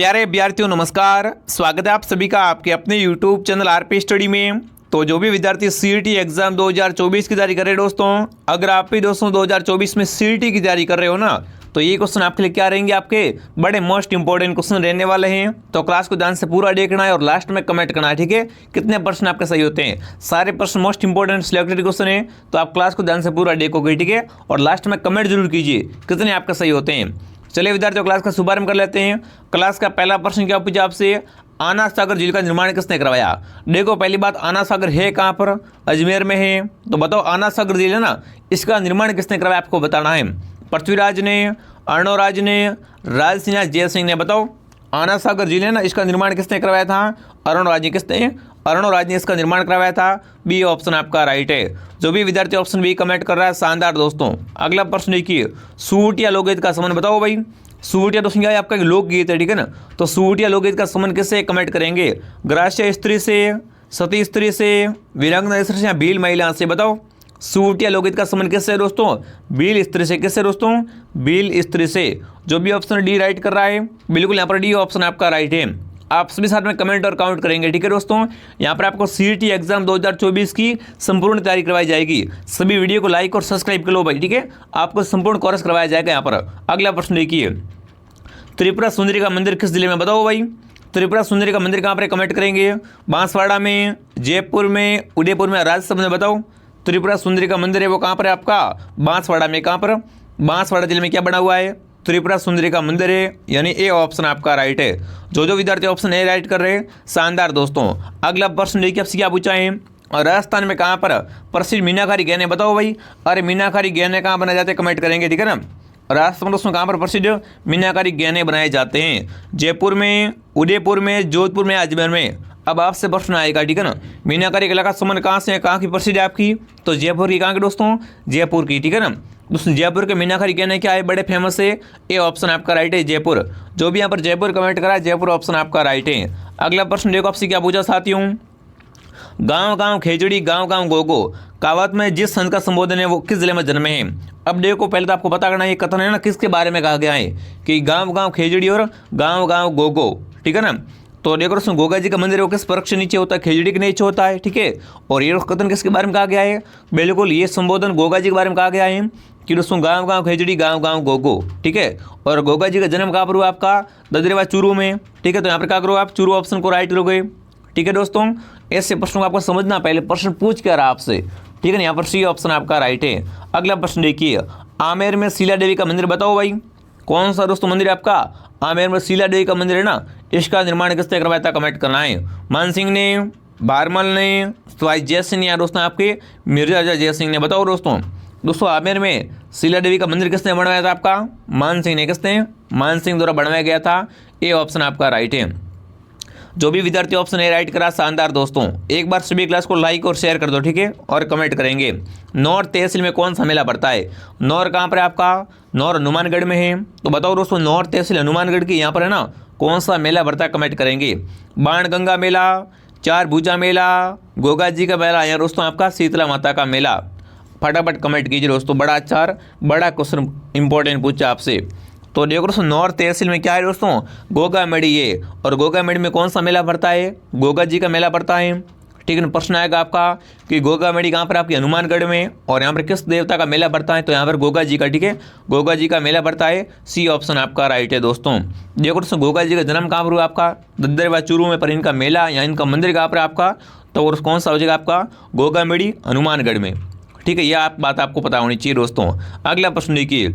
प्यारे विद्यार्थियों नमस्कार, स्वागत है आप सभी का आपके अपने YouTube चैनल आरपी स्टडी में। तो जो भी विद्यार्थी सीईटी एग्जाम 2024 की तैयारी कर रहे हैं दोस्तों, अगर आप भी दोस्तों 2024 में सीईटी की तैयारी कर रहे हो ना, तो ये क्वेश्चन आपके लिए क्या रहेंगे, आपके बड़े मोस्ट इंपॉर्टेंट क्वेश्चन रहने वाले हैं। तो क्लास को ध्यान से पूरा देखना है और लास्ट में कमेंट करना है, ठीक है। कितने प्रश्न आपके सही होते हैं, सारे प्रश्न मोस्ट इंपॉर्टेंट सिलेक्टेड क्वेश्चन है, तो आप क्लास को ध्यान से पूरा देखोगे, ठीक है। और लास्ट में कमेंट जरूर कीजिए कितने आपके सही होते हैं। चलिए विद्यार्थियों, क्लास का शुभारंभ कर लेते हैं। क्लास का पहला प्रश्न क्या पूछा आपसे, आना सागर झील का निर्माण किसने करवाया। देखो पहली बात, आना सागर है कहाँ पर, अजमेर में है। तो बताओ आना सागर झील है ना, इसका निर्माण किसने करवाया, आपको बताना है। पृथ्वीराज ने, अर्णोराज ने, राज सिंह या जय सिंह ने। बताओ आना सागर झील है ना, इसका निर्माण किसने करवाया था, अर्णोराज ने। किसने, अर्णोराज ने इसका निर्माण करवाया था। बी ऑप्शन आपका राइट है। जो भी विद्यार्थी ऑप्शन बी कमेंट कर रहा है, शानदार दोस्तों। अगला प्रश्न देखिए, सूट या लोकगीत का संबंध बताओ भाई। सूट या दोस्तों क्या है, आपका लोकगीत है, ठीक है ना। तो सूट या लोकगीत का संबंध किससे कमेंट करेंगे, ग्रास्य स्त्री से, सती स्त्री से, वीरांगना स्त्री से या भील महिला से। बताओ सूट या लोकगीत का संबंध किससे है दोस्तों, भील स्त्री से। किससे दोस्तों, भील स्त्री से। जो भी ऑप्शन डी राइट कर रहा है, बिल्कुल यहाँ पर डी ऑप्शन आपका राइट है। आप सभी साथ में कमेंट और काउंट करेंगे, ठीक है दोस्तों। यहाँ पर आपको सीईटी एग्जाम 2024 की संपूर्ण तैयारी करवाई जाएगी। सभी वीडियो को लाइक और सब्सक्राइब कर लो भाई, ठीक है। आपको संपूर्ण कोर्स करवाया जाएगा यहाँ पर। अगला प्रश्न देखिए, त्रिपुरा सुंदरी का मंदिर किस जिले में, बताओ भाई। त्रिपुरा सुंदरी का मंदिर कहाँ पर, कमेंट करेंगे। बांसवाड़ा में, जयपुर में, उदयपुर में, राजसमंद में। बताओ त्रिपुरा सुंदरी का मंदिर है वो कहाँ पर है, आपका बांसवाड़ा में। कहाँ पर, बांसवाड़ा जिले में क्या बना हुआ है, त्रिपुरा सुंदरी का मंदिर है, यानी ए ऑप्शन आपका राइट है। जो विद्यार्थी ऑप्शन ए राइट कर रहे हैं, शानदार दोस्तों। अगला प्रश्न देखिए आपसे क्या पूछा है, राजस्थान में कहाँ पर प्रसिद्ध मीनाकारी गहने, बताओ भाई। अरे मीनाकारी गहने कहाँ बनाए जाते हैं, कमेंट करेंगे, ठीक है ना। राजस्थान दोस्तों कहाँ पर प्रसिद्ध मीनाकारी गहने बनाए जाते हैं, जयपुर में, उदयपुर में, जोधपुर में, अजमेर में। अब आपसे प्रश्न आएगा, ठीक है ना, मीनाकारी कला का संबंध कहाँ से है, कहाँ की प्रसिद्ध है आपकी, तो जयपुर की। कहाँ की दोस्तों, जयपुर की, ठीक है ना दोस्तों। जयपुर के मीनाकारी गहने क्या है, बड़े फेमस है, ए ऑप्शन आपका राइट है, जयपुर। जो भी यहाँ पर जयपुर कमेंट करा है, जयपुर ऑप्शन आपका राइट है। अगला प्रश्न देखो आपसे क्या पूछा साथियों, गांव गांव खेजड़ी गांव गांव गोगो, कहावत में जिस संत का संबोधन है वो किस जिले में जन्मे हैं। अब देखो पहले तो आपको पता करना है ये कथन है ना किसके बारे में कहा गया है, कि गांव गांव खेजड़ी और गांव गांव गोगो, ठीक है ना। तो देखो दोस्तों, गोगा जी का मंदिर है वो किस वृक्ष के नीचे होता है, खेजड़ी के नीचे होता है, ठीक है। और ये कथन किसके बारे में कहा गया है, बिल्कुल ये संबोधन गोगा जी के बारे में कहा गया है, कि दोस्तों गांव गांव खेजड़ी गांव गांव गोगो, ठीक है। और गोगा जी का जन्म कहाँ पर हुआ, आपका ददरेवा चूरू में, ठीक है। तो यहाँ पर क्या करो आप, चूरू ऑप्शन को राइट करोगे, ठीक है दोस्तों। ऐसे प्रश्नों को आपको समझना, पहले प्रश्न पूछ क्या रहा आपसे, ठीक है ना। यहाँ पर सी ऑप्शन आपका राइट है। अगला प्रश्न देखिए, आमेर में शीला देवी का मंदिर, बताओ भाई। कौन सा दोस्तों मंदिर है आपका, आमेर में शीला देवी का मंदिर है ना, इसका निर्माण किसने करवाया था, कमेंट करना है। मान सिंह ने, बारमल ने, स्वाई जय सिंह या दोस्तों आपके मिर्जा जय सिंह ने। बताओ दोस्तों आमेर में शीला देवी का मंदिर किसने बनवाया था, आपका मान सिंह ने। किसने, मान सिंह द्वारा बनवाया गया था, ए ऑप्शन आपका राइट है। जो भी विद्यार्थी ऑप्शन ए राइट करा, शानदार दोस्तों। एक बार सभी क्लास को लाइक और शेयर कर दो, ठीक है, और कमेंट करेंगे। नौर तहसील में कौन सा मेला पड़ता है, नौर कहाँ पर है आपका, नौर हनुमानगढ़ में है। तो बताओ दोस्तों, नौर तहसील हनुमानगढ़ की यहाँ पर है ना, कौन सा मेला पड़ता है, कमेंट करेंगे। बाणगंगा मेला, चार भुजा मेला, गोगा जी का मेला, या दोस्तों आपका शीतला माता का मेला। फटाफट कमेंट कीजिए दोस्तों, बड़ा अच्छा बड़ा क्वेश्चन इंपॉर्टेंट पूछा आपसे। तो देखो दोस्तों, नॉर्थ तहसील में क्या है दोस्तों, गोगा मेड़ी है। और गोगा मेड़ी में कौन सा मेला पड़ता है, गोगा जी का मेला पड़ता है, ठीक है। प्रश्न आएगा आपका कि गोगा मेड़ी कहाँ पर, आपकी हनुमानगढ़ में, और यहाँ पर किस देवता का मेला पड़ता है, तो यहाँ पर गोगा जी का, ठीक है, गोगा जी का मेला पड़ता है, सी ऑप्शन आपका राइट है दोस्तों। देखो दोस्तों, गोगा जी का जन्म कहाँ पर हुआ, आपका ददरेवा चूरू में, पर इनका मेला या इनका मंदिर कहाँ पर आपका, तो कौन सा हो जाएगा आपका, गोगा मेड़ी हनुमानगढ़ में, ठीक है। यह बात आपको पता होनी चाहिए दोस्तों। अगला प्रश्न देखिए,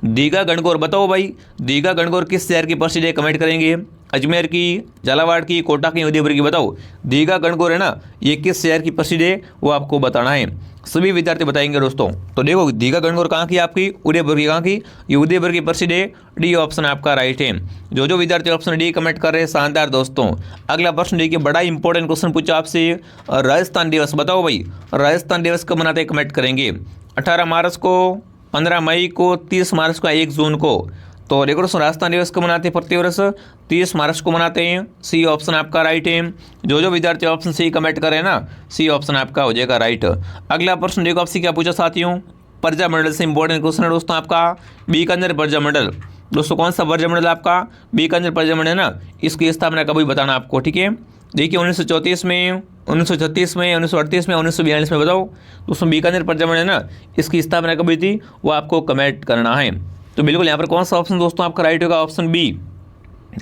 दीघा गणगौर, बताओ भाई। दीघा गणगौर किस शहर की प्रसिद्ध है, कमेंट करेंगे। अजमेर की, झालावाड़ की, कोटा की, उदयपुर की। बताओ दीघा गणगौर है ना, ये किस शहर की प्रसिद्ध है, वो आपको बताना है। सभी विद्यार्थी बताएंगे दोस्तों। तो देखो दीघा गणगौर कहाँ की, आपकी उदयपुर की। कहाँ की, ये उदयपुर की प्रसिद्ध है, डी ऑप्शन आपका राइट है। जो विद्यार्थी ऑप्शन डी कमेंट कर रहे हैं, शानदार दोस्तों। अगला प्रश्न देखिए, बड़ा इंपॉर्टेंट क्वेश्चन पूछा आपसे, राजस्थान दिवस, बताओ भाई। राजस्थान दिवस कब मनाते हैं, कमेंट करेंगे। 18 मार्च को, 15 मई को, 30 मार्च को, 1 जून को। तो देखो दोस्तों, राजस्थान दिवस को मनाते हैं प्रतिवर्ष 30 मार्च को मनाते हैं, सी ऑप्शन आपका राइट है। जो विद्यार्थी ऑप्शन सी कमेंट करें ना, सी ऑप्शन आपका हो जाएगा राइट। अगला प्रश्न देखो आपसे क्या पूछा साथियों, प्रजामंडल से इंपॉर्टेंट क्वेश्चन है दोस्तों आपका, बीकानेर प्रजामंडल दोस्तों कौन सा वर्जमंडल आपका बीकानेर वर्जमंडल है ना, इसकी स्थापना कभी बताना आपको, ठीक है। देखिए 1934 में, 1936 में, 1938 में, 1942 में बताओ दोस्तों बीकानेर वर्जमंडल है ना, इसकी स्थापना कभी थी वो आपको कमेंट करना है। तो बिल्कुल यहाँ पर कौन सा ऑप्शन दोस्तों आपका राइट होगा, ऑप्शन बी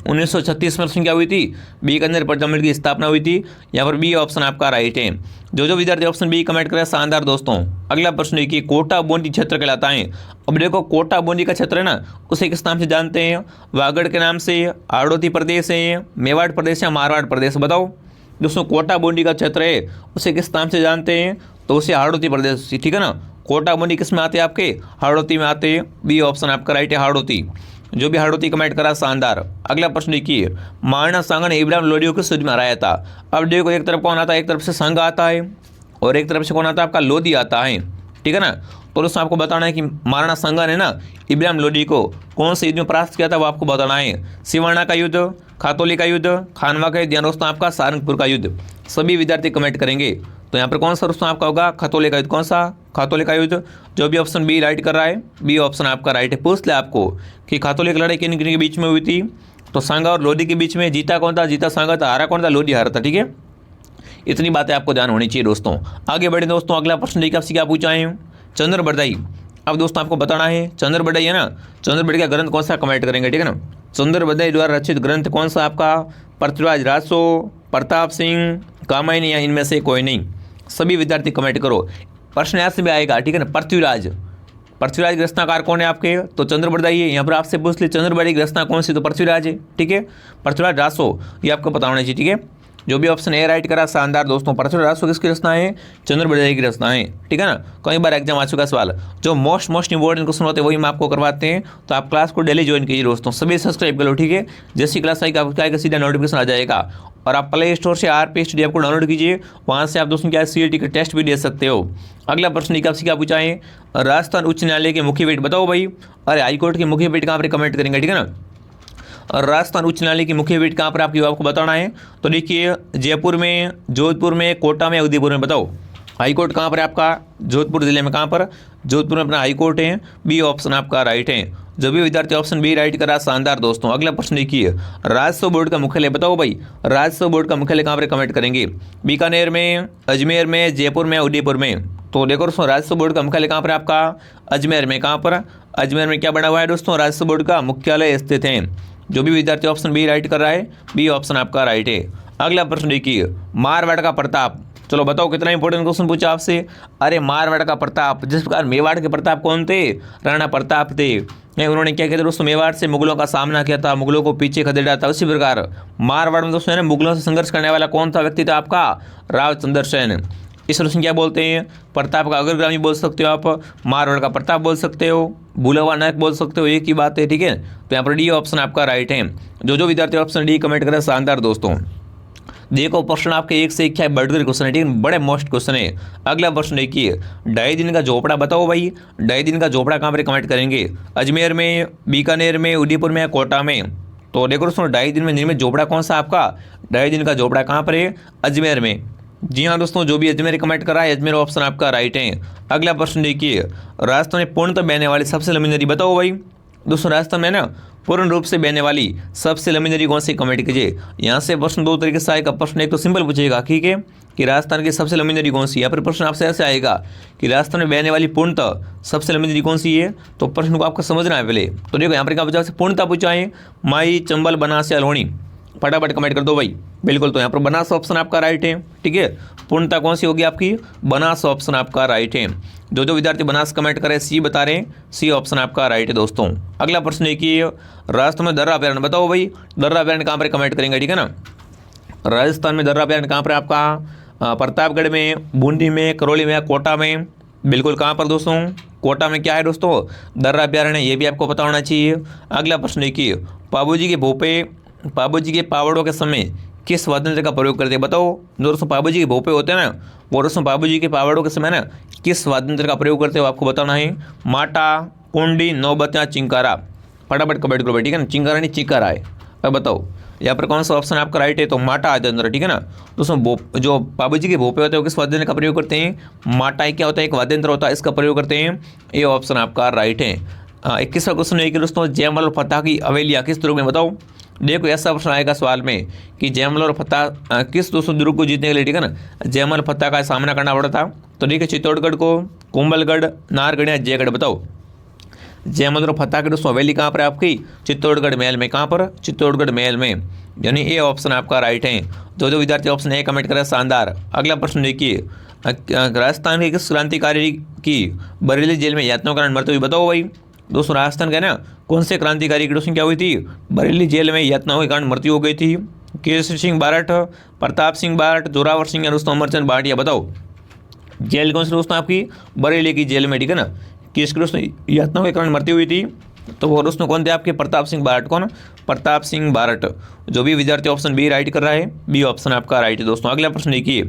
1936 में दोस्तों क्या हुई थी, बीकानेर वर्जमंडल की स्थापना हुई थी। यहाँ पर बी ऑप्शन आपका राइट है। जो विद्यार्थी ऑप्शन बी कमेंट करें शानदार दोस्तों। अगला प्रश्न देखिए, कोटा बूंदी क्षेत्र कहलाता है। अब देखो कोटा बूंदी का क्षेत्र है ना, उसे किस नाम से जानते हैं, वागड़ के नाम से, हाड़ौती प्रदेश है, मेवाड़ प्रदेश या मारवाड़ प्रदेश, बताओ दोस्तों। कोटा बूंदी का क्षेत्र है उसे किस नाम से जानते हैं, तो उसे हाड़ौती प्रदेश, ठीक है ना। कोटा बूंदी किस में आते हैं आपके, हाड़ौती में आते हैं। बी ऑप्शन आपका राइट है, हाड़ौती। जो भी हाड़ौती कमेंट करा शानदार। अगला प्रश्न देखिए, महाराणा सांगा ने इब्राहिम लोधी को युद्ध में हराया था। अब देखो एक तरफ कौन आता है, एक तरफ से सांगा आता है और एक तरफ से कौन आता है आपका लोधी आता है, ठीक है ना। तो दोस्तों आपको बताना है कि महाराणा सांगा ने ना इब्राहिम लोधी को कौन से युद्ध में परास्त किया था, वो आपको बताना है। सिवाना का युद्ध, खातौली का युद्ध, खानवा का युद्ध या दोस्तों आपका सारंगपुर का युद्ध। सभी विद्यार्थी कमेंट करेंगे। तो यहाँ पर कौन सा दोस्तों आपका होगा, खतौले का युद्ध। कौन सा, खतौले का युद्ध। जो भी ऑप्शन बी राइट कर रहा है, बी ऑप्शन आपका राइट है। पूछ ले आपको कि खतौले की लड़ाई किन किन के बीच में हुई थी, तो सांगा और लोधी के बीच में। जीता कौन था, जीता सांगा था, हारा कौन था, लोधी हारा था, ठीक है। इतनी बातें आपको ध्यान होनी चाहिए दोस्तों। आगे बढ़े दोस्तों, अगला प्रश्न देखिए आपसे क्या पूछा है, चंद्र बरदाई। अब दोस्तों आपको बताना है चंद्र बरदाई है ना, चंद्र बरदाई का ग्रंथ कौन सा, कमेंट करेंगे, ठीक है ना। चंद्र बरदाई द्वारा रचित ग्रंथ कौन सा आपका, पृथ्वीराज रासो, प्रताप सिंह, कामायनी या इनमें से कोई नहीं। सभी विद्यार्थी कमेंट करो। प्रश्न यहाँ से भी आएगा, ठीक है ना। पृथ्वीराज की रचनाकार कौन है आपके, तो चंद्र बरदाई है। यहाँ पर आपसे पूछ ले चंद्र बरदाई की रचना कौन सी, तो पृथ्वीराज है, ठीक है। पृथ्वीराज रासो, ये आपको पता होना चाहिए, ठीक है। जो भी ऑप्शन ए राइट करा शानदार दोस्तों। पृथ्वीराज रासो किसकी रचना है, चंद्र बरदाई की रचना है, ठीक है ना। कई बार एग्जाम आ चुका सवाल। जो मोस्ट इंपॉर्टेंट क्वेश्चन होते हैं वही हम आपको करवाते हैं। तो आप क्लास को डेली ज्वाइन कीजिए दोस्तों, सभी सब्सक्राइब कर लो, ठीक है। जैसी क्लास आएगी आपको क्या सीधा नोटिफिकेशन आ जाएगा। और आप प्ले स्टोर से RP स्टडी ऐप को डाउनलोड कीजिए, वहाँ से आप दोस्तों क्या CET का टेस्ट भी दे सकते हो। अगला प्रश्न आपसे क्या पूछा है, राजस्थान उच्च न्यायालय के मुख्य पीठ बताओ भाई। अरे हाईकोर्ट के मुख्य पीठ कहाँ पर कमेंट करेंगे, ठीक है ना। और राजस्थान उच्च न्यायालय की मुख्य पीठ कहाँ पर आपको बताना है। तो देखिए जयपुर में, जोधपुर में, कोटा में, उदयपुर में, बताओ हाईकोर्ट कहाँ पर है आपका, जोधपुर जिले में। कहाँ पर, जोधपुर में अपना हाईकोर्ट है। बी ऑप्शन आपका राइट है। जो भी विद्यार्थी ऑप्शन बी राइट करा शानदार दोस्तों। अगला प्रश्न देखिए, राजस्व बोर्ड का मुख्यालय बताओ भाई। राजस्व बोर्ड का मुख्यालय कहाँ पर कमेंट करेंगे, बीकानेर में, अजमेर में, जयपुर में, उदयपुर में। तो देखो दोस्तों राजस्व बोर्ड का मुख्यालय कहाँ पर आपका, अजमेर में। कहाँ पर, अजमेर में क्या बना हुआ है दोस्तों, राजस्व बोर्ड का मुख्यालय स्थित है। जो भी विद्यार्थी ऑप्शन बी राइट कर रहा है, बी ऑप्शन आपका राइट है। अगला प्रश्न देखिए, मारवाड़ का प्रताप। चलो बताओ कितना इंपॉर्टेंट क्वेश्चन पूछा आपसे। अरे मारवाड़ का प्रताप, जिस प्रकार मेवाड़ के प्रताप कौन थे, राणा प्रताप थे। उन्होंने क्या किया था दोस्तों, मेवाड़ से मुगलों का सामना किया था, मुगलों को पीछे खदेड़ा था। उसी प्रकार मारवाड़ में दोस्तों है ना, मुगलों से संघर्ष करने वाला कौन था व्यक्ति था आपका, राव चंद्र सेन। इस क्वेश्चन क्या बोलते हैं, प्रताप का अग्रगामी बोल सकते हो आप, मारवाड़ का प्रताप बोल सकते हो, भूलवा नायक बोल सकते हो, एक ही बात है, ठीक है। तो यहाँ पर डी ऑप्शन आपका राइट है। जो विद्यार्थी ऑप्शन डी कमेंट करें शानदार दोस्तों। देखो प्रश्न आपके एक से एक क्या है, बढ़कर क्वेश्चन है, ठीक है, बड़े मोस्ट क्वेश्चन है। अगला प्रश्न देखिए, 2.5 दिन का झोपड़ा बताओ भाई। 2.5 दिन का झोपड़ा कहाँ पर कमेंट करेंगे, अजमेर में, बीकानेर में, उदयपुर में, कोटा में। तो देखो दोस्तों 2.5 दिन में निर्मित झोपड़ा कौन सा आपका, 2.5 दिन का झोपड़ा कहाँ पर है, अजमेर में। जी हाँ दोस्तों, जो भी अजमेर कमेंट कर रहा है, अजमेर ऑप्शन आपका राइट है। अगला प्रश्न देखिए, राजस्थान में पूर्णतः बहने वाली सबसे लंबी नदी बताओ भाई। दोस्तों राजस्थान में ना पूर्ण रूप से बहने वाली सबसे लंबी नदी कौन सी, कमेंट कीजिए। यहाँ से प्रश्न दो तरीके से आएगा। प्रश्न एक तो सिंपल पूछेगा, ठीक है, कि राजस्थान की सबसे लंबी नदी कौन सी है। या फिर प्रश्न आपसे ऐसे आएगा कि राजस्थान में बहने वाली पूर्णतः सबसे लंबी नदी कौन सी है। तो प्रश्न को आपको समझना है पहले। तो देखो यहाँ पर क्या पूछा, पूर्णतः पूछा है, माई, चंबल, बनास या लोहनी। फटाफट कमेंट कर दो भाई। बिल्कुल, तो यहाँ पर बनास ऑप्शन आपका राइट है, ठीक है। पूर्णतः कौन सी होगी आपकी, बनास ऑप्शन आपका राइट है। जो विद्यार्थी बनास कमेंट करे सी बता रहे हैं, सी ऑप्शन आपका राइट है दोस्तों। अगला प्रश्न देखिए, राजस्थान में दर्रा अभ्यारण्य बताओ भाई। दर्रा अभ्यारण्य कहाँ पर कमेंट करेंगे, ठीक है ना। राजस्थान में दर्रा अभ्यारण्य कहाँ पर आपका, प्रतापगढ़ में, बूंदी में, करौली में, कोटा में। बिल्कुल कहाँ पर दोस्तों, कोटा में क्या है दोस्तों, दर्रा अभ्यारण्य, ये भी आपको पता होना चाहिए। अगला प्रश्न देखिए, पाबूजी के पावड़ों के समय किस वाद्य यंत्र का प्रयोग करते हैं बताओ। दोस्तों पाबूजी के भोपे होते हैं ना, वो दोस्तों पाबूजी के पावड़ों के समय ना किस वाद्य यंत्र का प्रयोग करते हो आपको बताना है। माटा, कुंडी, नौबत या चिंकारा। फटाफट कमेंट करो, ठीक है ना। चिंकारा नहीं, चिकारा है। अब बताओ यहाँ पर कौन सा ऑप्शन आपका राइट है, तो माटा वाद्य यंत्र, ठीक है ना। दोस्तों जो पाबूजी के भोपे होते हैं वो किस वाद्य यंत्र का प्रयोग करते हैं, माटा क्या होता है, एक वाद्य यंत्र होता है, इसका प्रयोग करते हैं। ये ऑप्शन आपका राइट है। 21वां क्वेश्चन है कि दोस्तों जयमल और फतह की हवेलियाँ किस दुर्ग में, बताओ। देखो ऐसा प्रश्न आएगा सवाल में कि जयमल और फतह किस दोस्तों दुर्ग को जीतने के लिए, ठीक है ना, जयमल फतह का सामना करना पड़ा था। तो देखिए चित्तौड़गढ़ को, कुंभलगढ़, नाहरगढ़ या जयगढ़, बताओ। जयमल और फतह की दोस्तों हवेली कहाँ पर है आपकी, चित्तौड़गढ़ महल में। कहाँ पर, चित्तौड़गढ़ महल में, यानी ए ऑप्शन आपका राइट है। जो विद्यार्थी ऑप्शन ए कमेंट करें शानदार। अगला प्रश्न देखिए, राजस्थान के किस क्रांतिकारी की बरेली जेल में यातनाओं के कारण मृत्यु हुई, बताओ भाई। दोस्तों राजस्थान का ना कौन से क्रांतिकारी की दोस्तों क्या हुई थी, बरेली जेल में यातनाओं के कारण मृत्यु हो गई थी। केसरी सिंह बारठ, प्रताप सिंह बारठ, जोरावर सिंह या दोस्तों अमरचंद भाटिया, बताओ। जेल कौन सी दोस्तों आपकी, बरेली की जेल में, ठीक है ना, किसकी दोस्तों यातनाओं के कारण मृत्यु हुई थी, तो वो दोस्तों कौन थे आपके, प्रताप सिंह बारठ। कौन, प्रताप सिंह बारठ। जो भी विद्यार्थी ऑप्शन बी राइट कर रहा है, बी ऑप्शन आपका राइट है दोस्तों। अगला प्रश्न देखिए,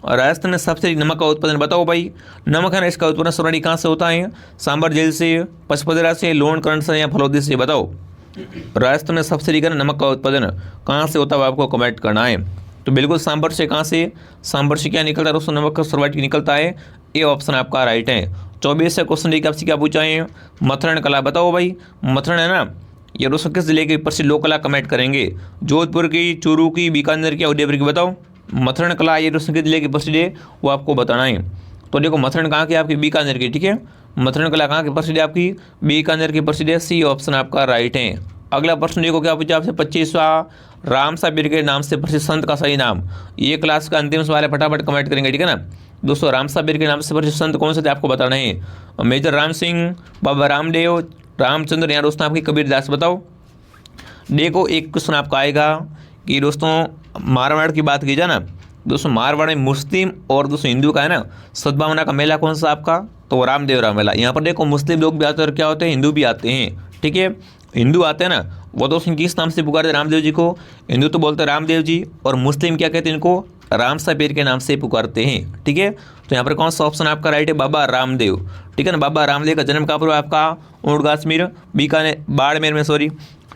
राजस्थान में सबसे अधिक नमक का उत्पादन, बताओ भाई। नमक है ना, इसका उत्पादन सोनाडी कहाँ से होता है, सांबर झील से, पचपदरा से, लोणकरण से या फलोदी से, बताओ। राजस्थान में सबसे अधिक नमक का उत्पादन कहाँ से होता है, आपको कमेंट करना है। तो बिल्कुल सांबर से, कहाँ से, सांबर से क्या निकलता है दोस्तों, नमक का सर्वाधिक निकलता है, ए ऑप्शन आपका राइट है। 24 से क्वेश्चन देखिए आपसे क्या पूछा है, मथुरण कला, बताओ भाई। मथुरण है ना, ये दोस्तों किस जिले की प्रसिद्ध लोक कला, कमेंट करेंगे। जोधपुर की, चूरू की, बीकानेर की, उदयपुर की, बताओ। मथुरण कला ये दोस्तों किस जिले की प्रसिद्ध है, वो आपको बताना है। तो देखो मथुरण कहाँ की आपकी, बीकानेर की, ठीक है। मथुरण कला कहाँ की प्रसिद्ध है आपकी, बीकानेर की प्रसिद्ध है, सी ऑप्शन आपका राइट है। अगला प्रश्न देखो क्या पूछा आपसे, 25वां रामसा बिर के नाम से प्रसिद्ध संत का सही नाम। ये क्लास का अंतिम सवाल है, फटाफट कमेंट करेंगे, ठीक है ना। दोस्तों रामसा बिर के नाम से प्रसिद्ध संत कौन से थे, आपको बताना है। मेजर राम सिंह, बाबा रामदेव, रामचंद्र या दोस्तों आपकी कबीरदास, बताओ। देखो एक क्वेश्चन आपका आएगा कि दोस्तों मारवाड़ की बात की जाए ना, दोस्तों मारवाड़ में मुस्लिम और दोस्तों हिंदू का है ना सद्भावना का मेला कौन सा आपका, तो वो रामदेव राम मेला। यहाँ पर देखो मुस्लिम लोग भी आते हैं और क्या होते हैं, हिंदू भी आते हैं, ठीक है। हिंदू आते हैं ना, वो दोस्तों किस नाम से पुकारते हैं रामदेव जी को, हिंदू तो बोलते हैं रामदेव जी, और मुस्लिम क्या कहते हैं इनको, रामसा पीर के नाम से पुकारते हैं, ठीक है। तो यहाँ पर कौन सा ऑप्शन आपका राइट है, बाबा रामदेव, ठीक है ना। बाबा रामदेव का जन्म कहाँ पर हुआ आपका, ऊँट गाछमीर, बीकानेर, बाड़मेर में, सॉरी,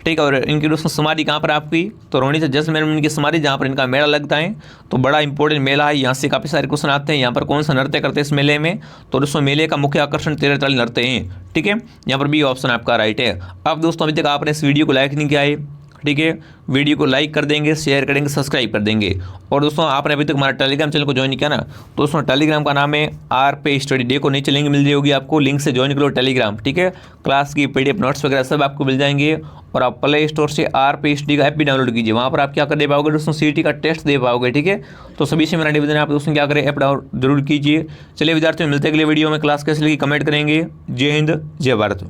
ठीक है। और इनकी दोस्तों समाधि कहाँ पर आपकी, तो रोहिणी से जैसलमेर में इनकी समाधि, जहाँ पर इनका मेला लगता है। तो बड़ा इंपॉर्टेंट मेला है, यहाँ से काफ़ी सारे क्वेश्चन आते हैं। यहाँ पर कौन सा नृत्य करते हैं इस मेले में, तो दोस्तों मेले का मुख्य आकर्षण 13 ताली नृत्य हैं, ठीक है। यहाँ पर बी ऑप्शन आपका राइट है। अब दोस्तों अभी तक आपने इस वीडियो को लाइक नहीं किया है, ठीक है, वीडियो को लाइक कर देंगे, शेयर करेंगे, सब्सक्राइब कर देंगे। और दोस्तों आपने अभी तक हमारा टेलीग्राम चैनल को ज्वाइन किया ना, तो दोस्तों टेलीग्राम का नाम है RP स्टडी। देखो नीचे लिंक मिल जाएगी आपको, लिंक से ज्वाइन करो टेलीग्राम, ठीक है। क्लास की PDF नोट्स वगैरह सब आपको मिल जाएंगे। और आप प्ले स्टोर से RP स्टडी का ऐप भी डाउनलोड कीजिए, वहाँ पर आप क्या कर दे पाओगे दोस्तों, CET का टेस्ट दे पाओगे, ठीक है। तो सभी से मेरा निवेदन है, आप दोस्तों क्या करें, ऐप डाउनलोड जरूर कीजिए। चलिए विद्यार्थियों मिलते अगले वीडियो में, क्लास कैसे लगी कमेंट करेंगे। जय हिंद, जय भारत।